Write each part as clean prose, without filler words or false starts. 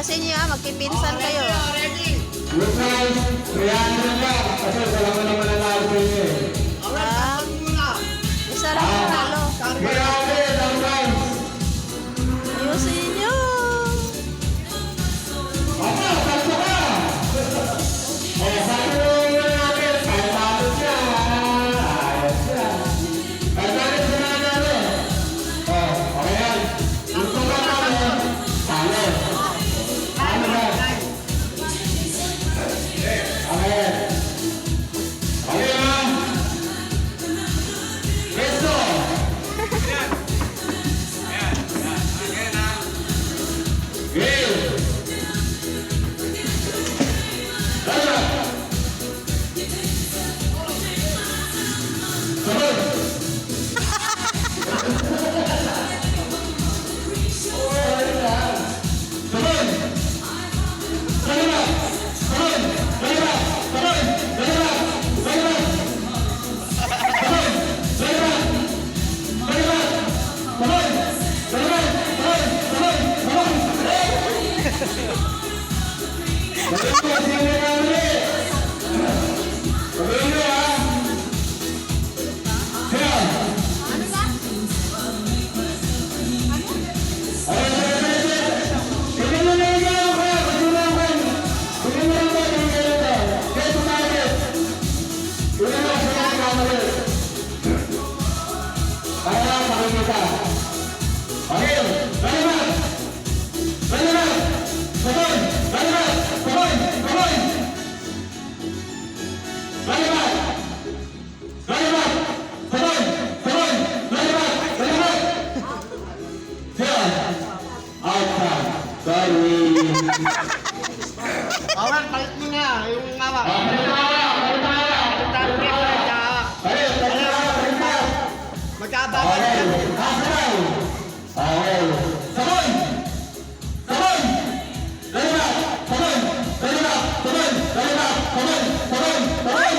Paklasin niyo magpipinsan kayo. Look guys, 300 lang. Kasi wala mo naman nanalo sa inyo eh. Isa lang nanalo. 300 lang guys. Ayusin niyo. Apa, sakto ka. Sabi mo natin, kahit tapos siya. Ayos siya. Kahit natin siya nanalo. Okay yan. Gusto ka namin. Talo. Ano ba? Okay. Okay ha. Let's go. Game. Dala. Sabay. Sabay. Dala. Sabay. Dala. Sabay. Dala. Dala. Sabay. Dala. Dala. Sabay. Dala. Sabay. Sabay. Sabay. Balik mo, sino na ulit? Sabihin mo ha? Kaya? Tignan mo na yung gano'n kaya, matulungan. Tignan mo lang ba, tignan mo lang ba? Kaya tumakit. Tignan mo, tignan mo lang ulit. Para lang, pakikita. Okay, balimat! Balimat! Sabay! Balimat! Sabay! Sabay! Balimat! Balimat! Sabay! Sabay! Balimat! Balimat! Siya! Outside! Sorry! Awan, palit mo na yung ngawa. Balik na! Balik na! Tapos kayo na siya. Balik! Balik na! Balik na! Magkababal Okay! na. Sabay! Okay! Sabay! Sabay! Balimat! Sabay! Balimat! Sabay! Balimat! Sabay! Sabay! Sabay!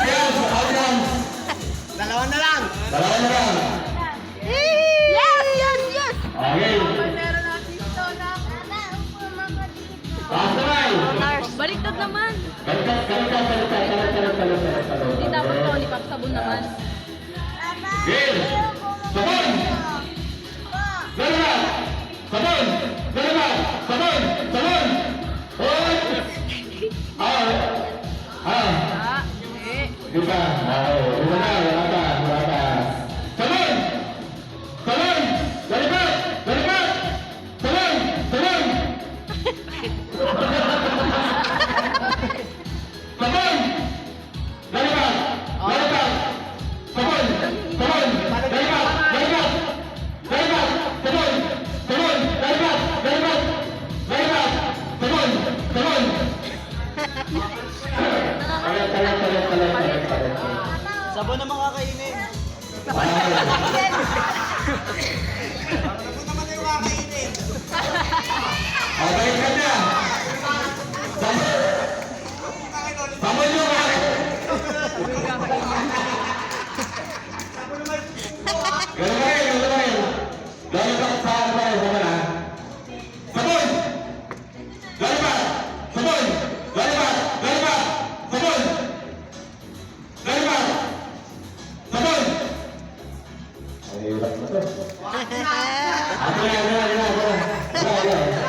Yes! Out yan! Dalawa na lang. Dalawa na lang. Yes, yes, yes. Okay. Pasaway. Baliktad naman. Balikat. Hindi dapat lollipop sabon naman. Game. Sabon. Dalawa. Sabon. Dalawa. Sabon. Sabon. Hoy. Ah, eh. Diba? Wala pa. Sabon. Sabon. Dalipat. Sabon. Sabon. Sabon! Dalipat! Sabon! Sabon! Dalipat! Sabon! Sabon! Dalipat! Sabon! Sabon! Talat. Sabon na makakainin. Sabon naman yung makakainin. Okay ka na! Sabon nyo ka! Ganun kayo. Dalipat sa tayo sa mana. Sabon! Dalipat! Sabon! Dalipat! Sabon! Dalipat! Sabon! Ay, hirap na to. Ano yan?